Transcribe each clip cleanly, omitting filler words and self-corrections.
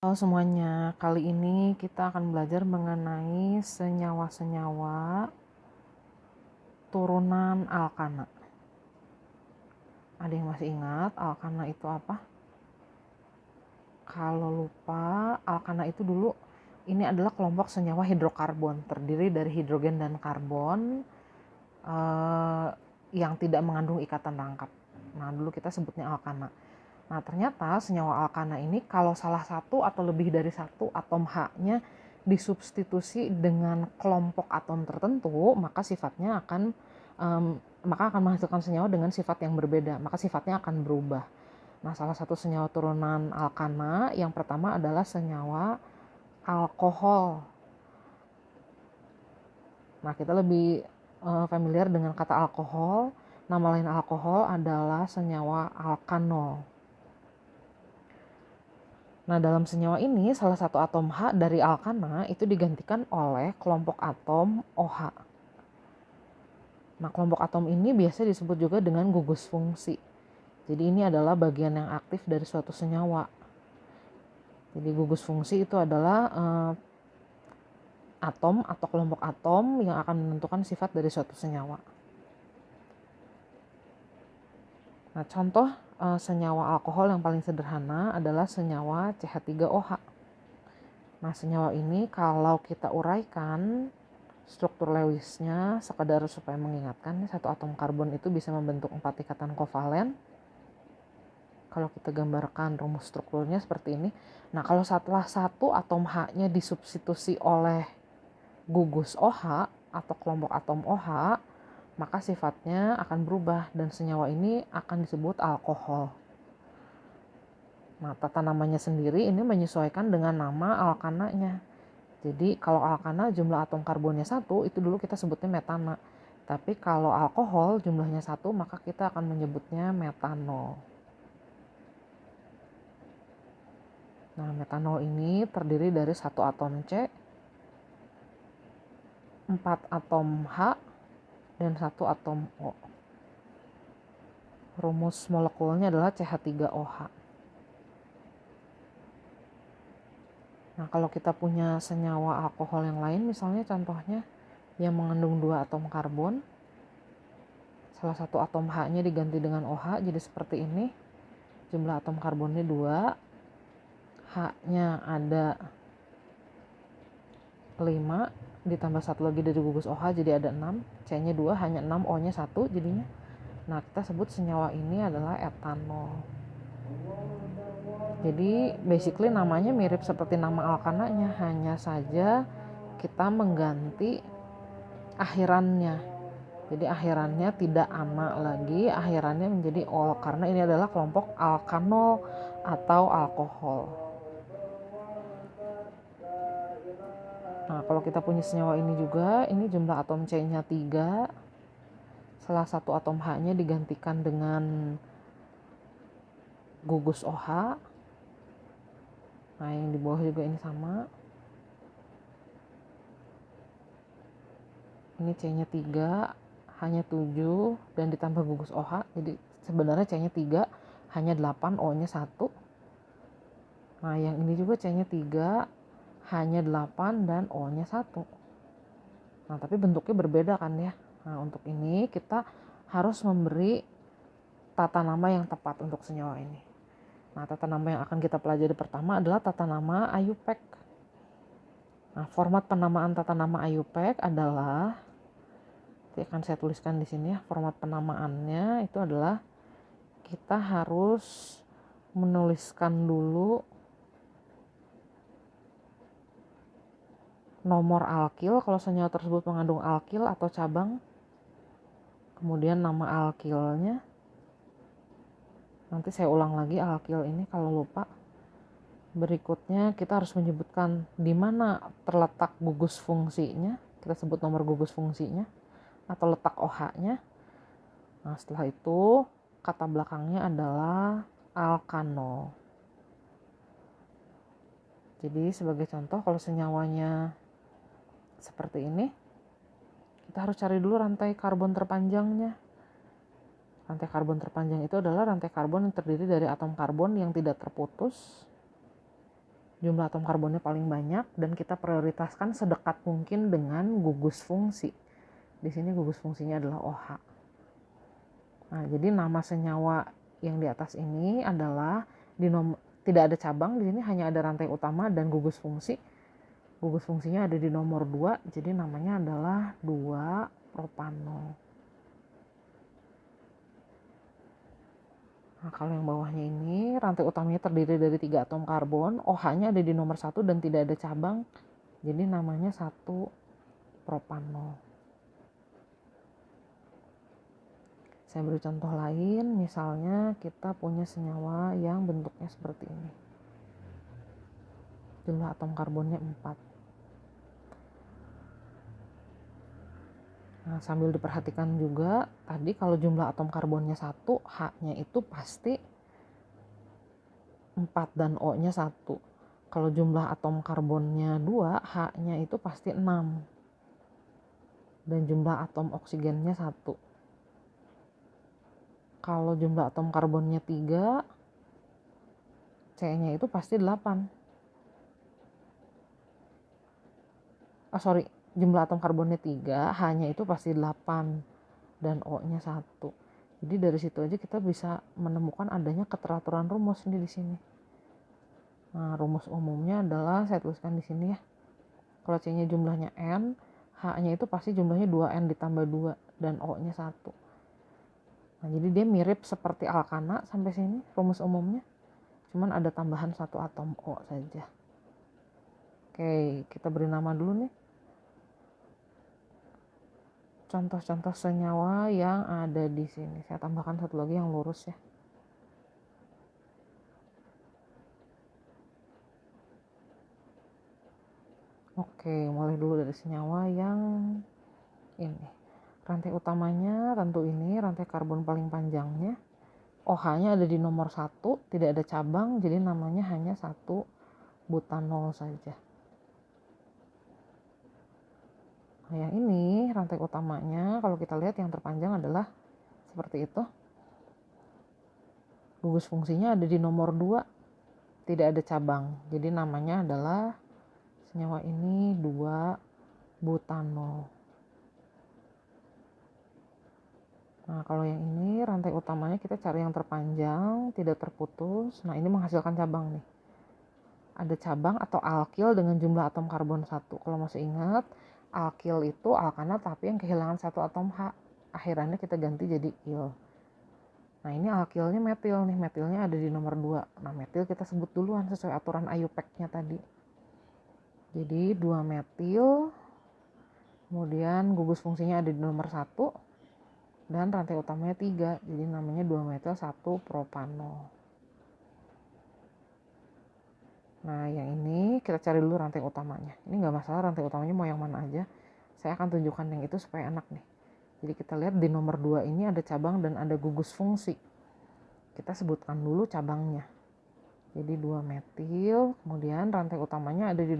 Halo semuanya, kali ini kita akan belajar mengenai senyawa-senyawa turunan alkana. Ada yang masih ingat alkana itu apa? Kalau lupa, alkana itu dulu ini adalah kelompok senyawa hidrokarbon, terdiri dari hidrogen dan karbon yang tidak mengandung ikatan rangkap. Nah, dulu kita sebutnya alkana. Nah, ternyata senyawa alkana ini kalau salah satu atau lebih dari satu atom H-nya disubstitusi dengan kelompok atom tertentu, maka sifatnya akan menghasilkan senyawa dengan sifat yang berbeda, maka sifatnya akan berubah. Nah, salah satu senyawa turunan alkana yang pertama adalah senyawa alkohol. Nah, kita lebih familiar dengan kata alkohol. Nama lain alkohol adalah senyawa alkanol. Nah, dalam senyawa ini, salah satu atom H dari alkana itu digantikan oleh kelompok atom OH. Nah, kelompok atom ini biasa disebut juga dengan gugus fungsi. Jadi ini adalah bagian yang aktif dari suatu senyawa. Jadi gugus fungsi itu adalah atom atau kelompok atom yang akan menentukan sifat dari suatu senyawa. Nah, contoh senyawa alkohol yang paling sederhana adalah senyawa CH3OH. Nah, senyawa ini kalau kita uraikan struktur Lewisnya sekedar supaya mengingatkan, satu atom karbon itu bisa membentuk 4 ikatan kovalen. Kalau kita gambarkan rumus strukturnya seperti ini. Nah, kalau setelah satu atom H-nya disubstitusi oleh gugus OH atau kelompok atom OH, maka sifatnya akan berubah dan senyawa ini akan disebut alkohol. Nah, tata namanya sendiri ini menyesuaikan dengan nama alkananya. Jadi kalau alkana jumlah atom karbonnya 1, itu dulu kita sebutnya metana. Tapi kalau alkohol jumlahnya 1, maka kita akan menyebutnya metanol. Nah, metanol ini terdiri dari 1 atom C, 4 atom H, dan 1 atom O. Rumus molekulnya adalah CH3OH. Nah, kalau kita punya senyawa alkohol yang lain, misalnya contohnya yang mengandung 2 atom karbon, salah satu atom H-nya diganti dengan OH, jadi seperti ini. Jumlah atom karbonnya 2, H-nya ada 5, ditambah 1 lagi dari gugus OH, jadi ada 6, C-nya 2, H-nya 6, O-nya 1 jadinya. Nah, kita sebut senyawa ini adalah etanol. Jadi basically namanya mirip seperti nama alkananya, hanya saja kita mengganti akhirannya. Jadi akhirannya tidak ana lagi, akhirannya menjadi ol, karena ini adalah kelompok alkanol atau alkohol. Nah, kalau kita punya senyawa ini juga, ini jumlah atom C-nya 3, salah satu atom H-nya digantikan dengan gugus OH. Nah, yang di bawah juga ini sama. Ini C-nya 3, H-nya 7, dan ditambah gugus OH. Jadi sebenarnya C-nya 3, H-nya 8, O-nya 1. Nah, yang ini juga C-nya 3, H-nya 8, dan O-nya 1. Nah, tapi bentuknya berbeda kan ya. Nah, untuk ini kita harus memberi tata nama yang tepat untuk senyawa ini. Nah, tata nama yang akan kita pelajari pertama adalah tata nama IUPAC. Nah, format penamaan tata nama IUPAC adalah, akan saya tuliskan di sini ya, format penamaannya itu adalah kita harus menuliskan dulu nomor alkil kalau senyawa tersebut mengandung alkil atau cabang, kemudian nama alkilnya. Nanti saya ulang lagi alkil ini kalau lupa. Berikutnya kita harus menyebutkan di mana terletak gugus fungsinya, kita sebut nomor gugus fungsinya atau letak OH-nya. Nah, setelah itu kata belakangnya adalah alkanol. Jadi sebagai contoh, kalau senyawanya seperti ini, kita harus cari dulu rantai karbon terpanjangnya. Rantai karbon terpanjang itu adalah rantai karbon yang terdiri dari atom karbon yang tidak terputus. jumlah atom karbonnya paling banyak, dan kita prioritaskan sedekat mungkin dengan gugus fungsi. Di sini gugus fungsinya adalah OH. Nah, jadi nama senyawa yang di atas ini adalah tidak ada cabang, di sini hanya ada rantai utama dan gugus fungsi. Gugus fungsinya ada di nomor 2, jadi namanya adalah 2-propanol. Nah, kalau yang bawahnya ini, rantai utamanya terdiri dari 3 atom karbon, OH-nya ada di nomor 1 dan tidak ada cabang, jadi namanya 1-propanol. Saya beri contoh lain, misalnya kita punya senyawa yang bentuknya seperti ini. Jumlah atom karbonnya 4. Nah, sambil diperhatikan juga, tadi kalau jumlah atom karbonnya 1, H-nya itu pasti 4 dan O-nya 1. Kalau jumlah atom karbonnya 2, H-nya itu pasti 6. Dan jumlah atom oksigennya 1. Kalau jumlah atom karbonnya 3, C-nya itu pasti 8. Jumlah atom karbonnya 3, H-nya itu pasti 8 dan O-nya 1. Jadi dari situ aja kita bisa menemukan adanya keteraturan rumus nih di sini. Nah, rumus umumnya adalah saya tuliskan di sini ya. Kalau C-nya jumlahnya N, H-nya itu pasti jumlahnya 2N ditambah 2 dan O-nya 1. Nah, jadi dia mirip seperti alkana sampai sini rumus umumnya. Cuman ada tambahan 1 atom O saja. Oke, kita beri nama dulu nih. Contoh-contoh senyawa yang ada di sini. Saya tambahkan satu lagi yang lurus ya. Oke, mulai dulu dari senyawa yang ini. Rantai utamanya tentu ini, rantai karbon paling panjangnya. OH-nya ada di nomor 1, tidak ada cabang, jadi namanya hanya 1-butanol saja. Nah, yang ini rantai utamanya, kalau kita lihat yang terpanjang adalah seperti itu. Gugus fungsinya ada di nomor 2, tidak ada cabang. Jadi namanya adalah senyawa ini 2-butanol. Nah, kalau yang ini rantai utamanya kita cari yang terpanjang, tidak terputus. Nah, ini menghasilkan cabang nih. Ada cabang atau alkil dengan jumlah atom karbon 1. Kalau masih ingat, alkil itu alkana tapi yang kehilangan 1 atom H. Akhirannya kita ganti jadi il. Nah, ini alkilnya metil nih. Metilnya ada di nomor 2. Nah, metil kita sebut duluan sesuai aturan IUPAC-nya tadi. Jadi 2 metil, kemudian gugus fungsinya ada di nomor 1, dan rantai utamanya 3. Jadi namanya 2 metil 1 propanol. Nah, yang ini kita cari dulu rantai utamanya. Ini nggak masalah rantai utamanya mau yang mana aja. Saya akan tunjukkan yang itu supaya enak nih. Jadi kita lihat di nomor 2 ini ada cabang dan ada gugus fungsi. Kita sebutkan dulu cabangnya. Jadi 2 metil, kemudian rantai utamanya ada di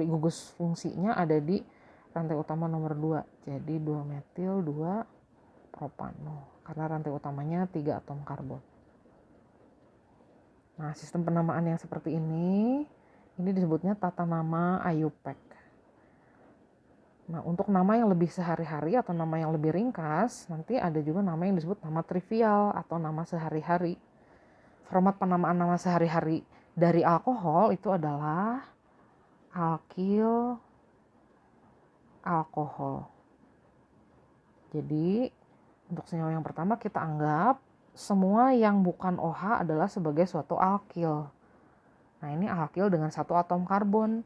gugus fungsinya ada di rantai utama nomor 2. Jadi 2 metil 2 propanol. Karena rantai utamanya 3 atom karbon. Nah, sistem penamaan yang seperti ini disebutnya tata nama IUPAC. Nah, untuk nama yang lebih sehari-hari atau nama yang lebih ringkas, nanti ada juga nama yang disebut nama trivial atau nama sehari-hari. Format penamaan nama sehari-hari dari alkohol itu adalah alkil alkohol. Jadi, untuk senyawa yang pertama kita anggap semua yang bukan OH adalah sebagai suatu alkil. Nah, ini alkil dengan 1 atom karbon.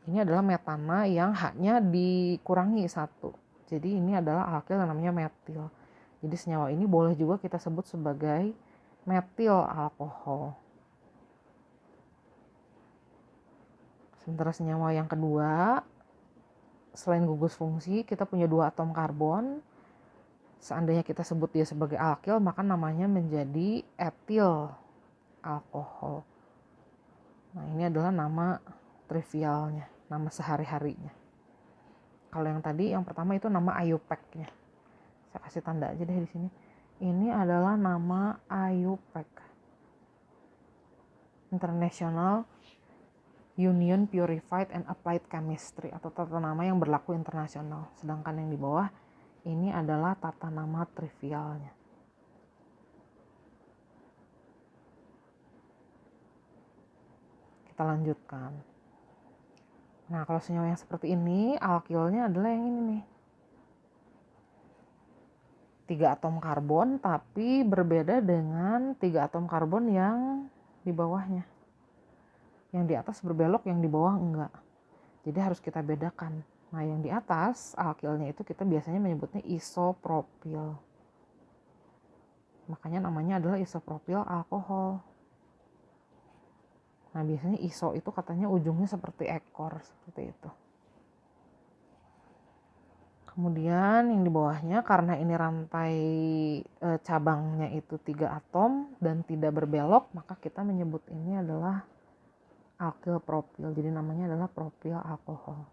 Ini adalah metana yang H-nya dikurangi 1. Jadi ini adalah alkil yang namanya metil. Jadi senyawa ini boleh juga kita sebut sebagai metil alkohol. Sementara senyawa yang kedua, selain gugus fungsi, kita punya 2 atom karbon. Seandainya kita sebut dia sebagai alkil, maka namanya menjadi etil alkohol. Nah, ini adalah nama trivialnya, nama sehari-harinya. Kalau yang tadi, yang pertama itu nama IUPAC-nya. Saya kasih tanda aja deh di sini. Ini adalah nama IUPAC, International Union Purified and Applied Chemistry atau tata nama yang berlaku internasional. Sedangkan yang di bawah ini adalah tata nama trivialnya. Kita lanjutkan. Nah, kalau senyawa yang seperti ini, alkilnya adalah yang ini nih. 3 atom karbon, tapi berbeda dengan 3 atom karbon yang di bawahnya. Yang di atas berbelok, yang di bawah enggak. Jadi harus kita bedakan. Nah, yang di atas, alkilnya itu kita biasanya menyebutnya isopropil. Makanya namanya adalah isopropil alkohol. Nah, biasanya iso itu katanya ujungnya seperti ekor, seperti itu. Kemudian yang di bawahnya, karena ini rantai cabangnya itu 3 atom dan tidak berbelok, maka kita menyebut ini adalah alkyl propil. Jadi namanya adalah propil alkohol.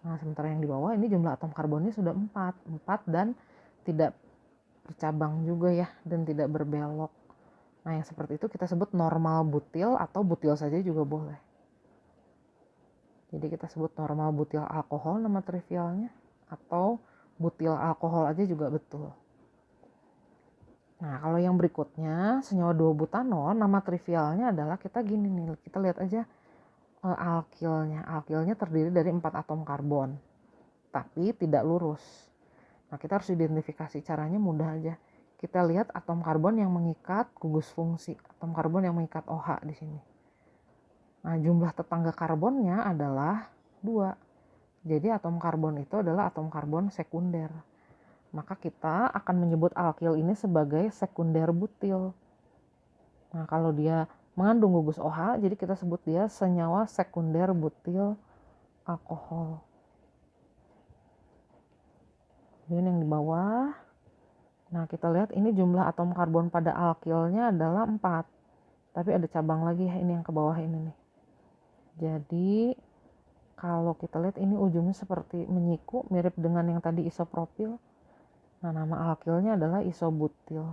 Nah, sementara yang di bawah ini jumlah atom karbonnya sudah 4 dan tidak bercabang juga ya, dan tidak berbelok. Nah, yang seperti itu kita sebut normal butil atau butil saja juga boleh. Jadi kita sebut normal butil alkohol nama trivialnya, atau butil alkohol aja juga betul. Nah, kalau yang berikutnya senyawa 2-butanol, nama trivialnya adalah kita gini nih, kita lihat aja alkilnya. Alkilnya terdiri dari 4 atom karbon, tapi tidak lurus. Nah, kita harus identifikasi, caranya mudah aja. Kita lihat atom karbon yang mengikat gugus fungsi, atom karbon yang mengikat OH di sini. Nah, jumlah tetangga karbonnya adalah 2. Jadi atom karbon itu adalah atom karbon sekunder. Maka kita akan menyebut alkil ini sebagai sekunder butil. Nah, kalau dia mengandung gugus OH, jadi kita sebut dia senyawa sekunder butil alkohol. Kemudian yang di bawah, nah kita lihat ini jumlah atom karbon pada alkilnya adalah 4. Tapi ada cabang lagi ya, ini yang ke bawah ini nih. Jadi kalau kita lihat ini ujungnya seperti menyiku, mirip dengan yang tadi isopropil. Nah, nama alkilnya adalah isobutil.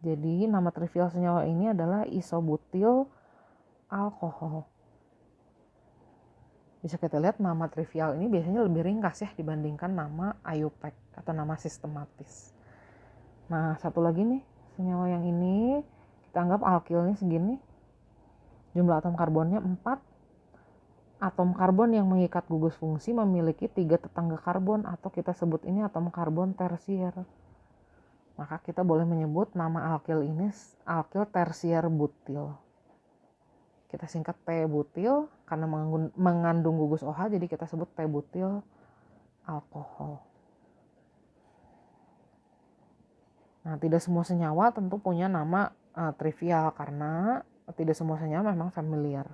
Jadi nama trivial senyawa ini adalah isobutil alkohol. Bisa kita lihat nama trivial ini biasanya lebih ringkas ya dibandingkan nama IUPAC atau nama sistematis. Nah, satu lagi nih, senyawa yang ini kita anggap alkilnya segini. Jumlah atom karbonnya 4. Atom karbon yang mengikat gugus fungsi memiliki 3 tetangga karbon atau kita sebut ini atom karbon tersier. Maka kita boleh menyebut nama alkil ini alkil tersier butil. Kita singkat T-butil karena mengandung gugus OH, jadi kita sebut T-butil alkohol. Nah, tidak semua senyawa tentu punya nama trivial karena tidak semua senyawa memang familiar.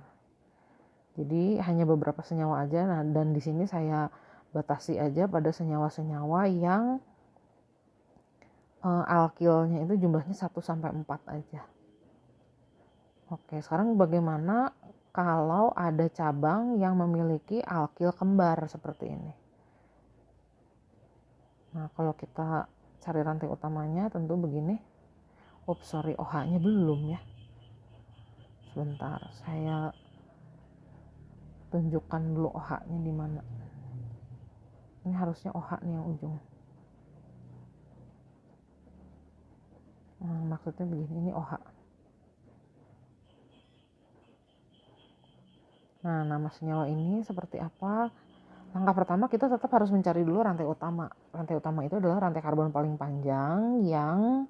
Jadi hanya beberapa senyawa aja. Nah, dan di sini saya batasi aja pada senyawa-senyawa yang alkilnya itu jumlahnya 1 sampai 4 aja. Oke, sekarang bagaimana kalau ada cabang yang memiliki alkil kembar seperti ini? Nah, kalau kita cari rantai utamanya tentu begini. OH-nya belum ya. Sebentar, saya tunjukkan dulu OH-nya di mana. Ini harusnya OH nih yang ujung. Nah, maksudnya begini, ini OH. Nah, nama senyawa ini seperti apa? Langkah pertama kita tetap harus mencari dulu rantai utama. Rantai utama itu adalah rantai karbon paling panjang yang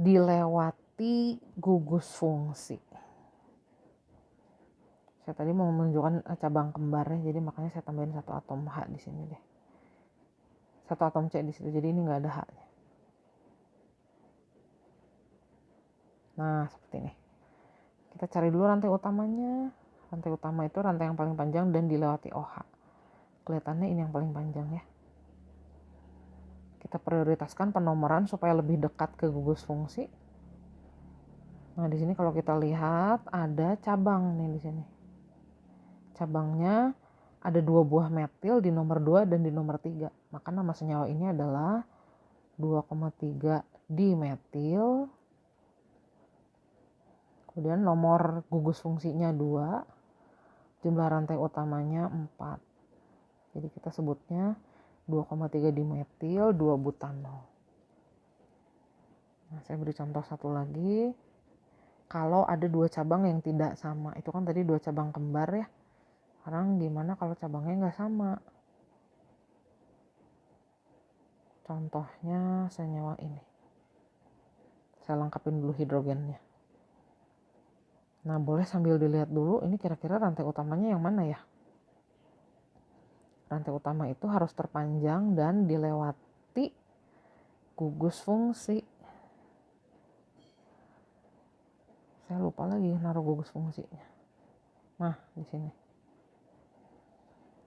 dilewati gugus fungsi. Saya tadi mau menunjukkan cabang kembarnya, jadi makanya saya tambahin 1 atom H di sini deh. 1 atom C di situ, jadi ini nggak ada H-nya. Nah, seperti ini. Kita cari dulu rantai utamanya. Rantai utama itu rantai yang paling panjang dan dilewati OH. Kelihatannya ini yang paling panjang ya. Kita prioritaskan penomoran supaya lebih dekat ke gugus fungsi. Nah, di sini kalau kita lihat ada cabang nih di sini. Cabangnya ada 2 buah metil di nomor 2 dan di nomor 3. Maka nama senyawa ini adalah 2,3 dimetil. Kemudian nomor gugus fungsinya 2, jumlah rantai utamanya 4. Jadi kita sebutnya 2,3 dimetil 2 butanol. Nah, saya beri contoh satu lagi. Kalau ada 2 cabang yang tidak sama, itu kan tadi 2 cabang kembar ya. Sekarang gimana kalau cabangnya nggak sama? Contohnya senyawa ini. Saya lengkapin dulu hidrogennya. Nah, boleh sambil dilihat dulu ini kira-kira rantai utamanya yang mana ya? Rantai utama itu harus terpanjang dan dilewati gugus fungsi. Saya lupa lagi naruh gugus fungsinya. Nah, di sini.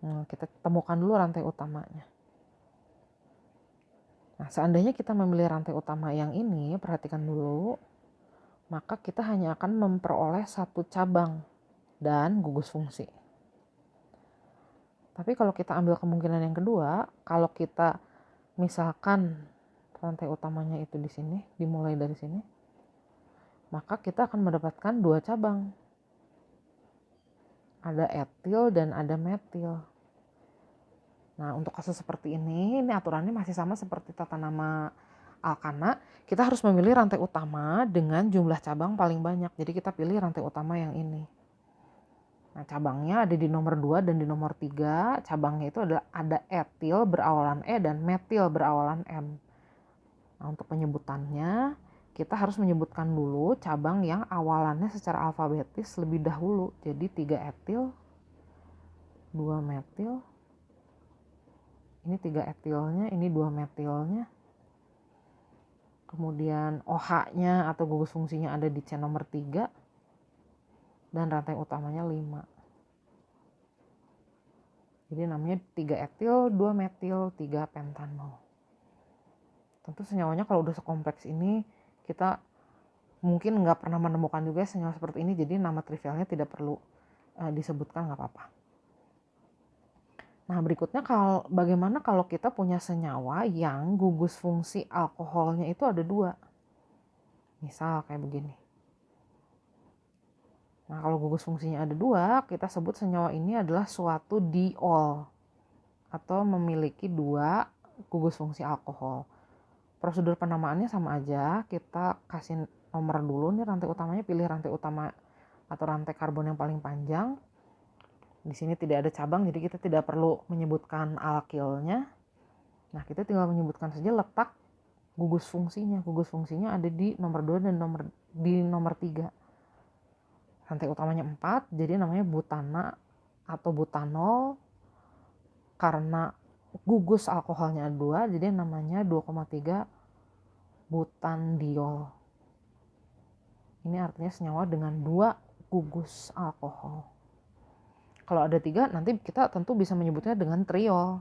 Nah, kita temukan dulu rantai utamanya. Nah, seandainya kita memilih rantai utama yang ini, perhatikan dulu, maka kita hanya akan memperoleh 1 cabang dan gugus fungsi. Tapi kalau kita ambil kemungkinan yang kedua, kalau kita misalkan rantai utamanya itu di sini, dimulai dari sini, maka kita akan mendapatkan 2 cabang. Ada etil dan ada metil. Nah, untuk kasus seperti ini aturannya masih sama seperti tata nama alkana. Kita harus memilih rantai utama dengan jumlah cabang paling banyak. Jadi kita pilih rantai utama yang ini. Nah, cabangnya ada di nomor 2 dan di nomor 3. Cabangnya itu adalah ada etil berawalan E dan metil berawalan M. Nah, untuk penyebutannya, kita harus menyebutkan dulu cabang yang awalannya secara alfabetis lebih dahulu. Jadi 3 etil, 2 metil. Ini 3 etilnya, ini 2 metilnya. Kemudian OH-nya atau gugus fungsinya ada di C nomor 3. Dan rantai utamanya 5. Jadi namanya 3 etil, 2 metil, 3 pentanol. Tentu senyawanya kalau udah sekompleks ini, kita mungkin nggak pernah menemukan juga senyawa seperti ini. Jadi nama trivialnya tidak perlu disebutkan, nggak apa-apa. Nah, berikutnya bagaimana kalau kita punya senyawa yang gugus fungsi alkoholnya itu ada 2. Misal kayak begini. Nah, kalau gugus fungsinya ada 2, kita sebut senyawa ini adalah suatu diol atau memiliki 2 gugus fungsi alkohol. Prosedur penamaannya sama aja, kita kasih nomor dulu nih rantai utamanya, pilih rantai utama atau rantai karbon yang paling panjang. Di sini tidak ada cabang, jadi kita tidak perlu menyebutkan alkilnya. Nah, kita tinggal menyebutkan saja letak gugus fungsinya. Gugus fungsinya ada di nomor 2 dan di nomor 3. Rantai utamanya 4, jadi namanya butana atau butanol. Karena gugus alkoholnya 2, jadi namanya 2,3 butandiol. Ini artinya senyawa dengan 2 gugus alkohol. Kalau ada 3, nanti kita tentu bisa menyebutnya dengan triol.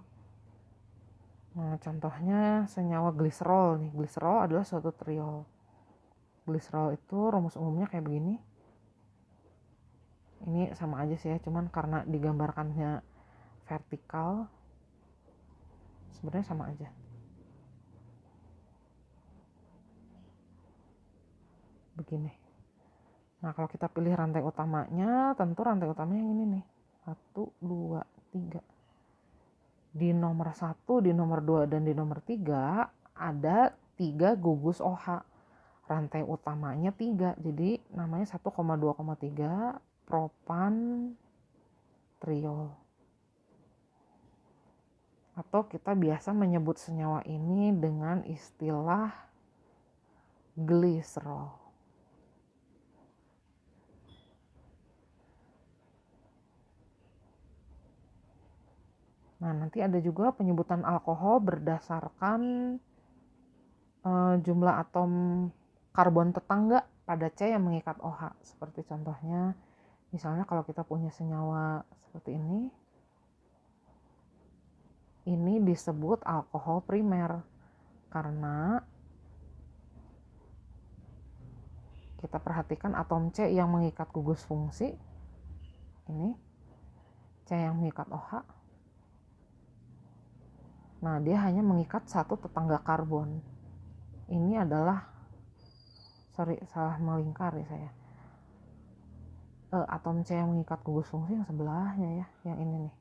Nah, contohnya senyawa gliserol nih. Gliserol adalah suatu triol. Gliserol itu rumus umumnya kayak begini. Ini sama aja sih ya, cuman karena digambarkannya vertikal, sebenarnya sama aja. Begini. Nah, kalau kita pilih rantai utamanya, tentu rantai utamanya yang ini nih. 1, 2, 3. Di nomor 1, di nomor 2, dan di nomor 3 ada 3 gugus OH. Rantai utamanya 3, jadi namanya 1,2,3 propan triol. Atau kita biasa menyebut senyawa ini dengan istilah gliserol. Nah, nanti ada juga penyebutan alkohol berdasarkan jumlah atom karbon tetangga pada C yang mengikat OH. Seperti contohnya, misalnya kalau kita punya senyawa seperti ini disebut alkohol primer karena kita perhatikan atom C yang mengikat gugus fungsi, ini C yang mengikat OH. Nah, dia hanya mengikat 1 tetangga karbon. Ini adalah, salah melingkari saya. atom C yang mengikat gugus fungsi yang sebelahnya ya, yang ini nih.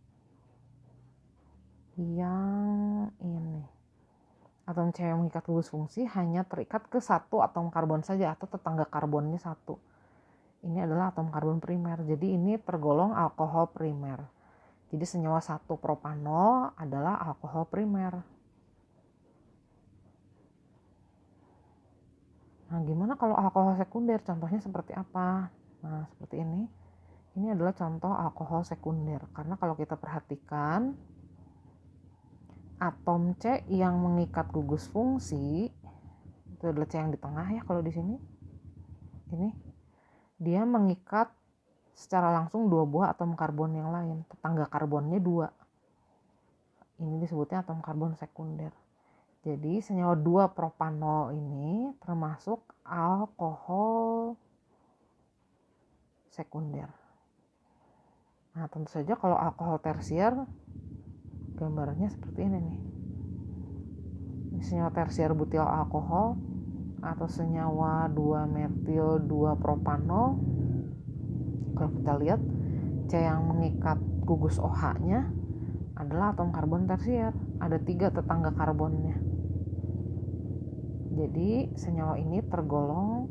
Yang ini. Atom C yang mengikat gugus fungsi hanya terikat ke satu atom karbon saja atau tetangga karbonnya satu. Ini adalah atom karbon primer. Jadi ini tergolong alkohol primer. Jadi senyawa 1 propanol adalah alkohol primer. Nah, gimana kalau alkohol sekunder? Contohnya seperti apa? Nah, seperti ini. Ini adalah contoh alkohol sekunder. Karena kalau kita perhatikan, atom C yang mengikat gugus fungsi, itu adalah C yang di tengah ya kalau di sini. Ini, dia mengikat secara langsung 2 buah atom karbon yang lain. Tetangga karbonnya 2. Ini disebutnya atom karbon sekunder. Jadi senyawa 2 propanol ini termasuk alkohol sekunder. Nah, tentu saja kalau alkohol tersier gambarnya seperti ini nih. Ini senyawa tersier butil alkohol atau senyawa 2 metil 2 propanol. Kalau kita lihat C yang mengikat gugus OH-nya adalah atom karbon tersier. Ada 3 tetangga karbonnya. Jadi senyawa ini tergolong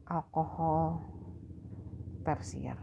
alkohol tersier.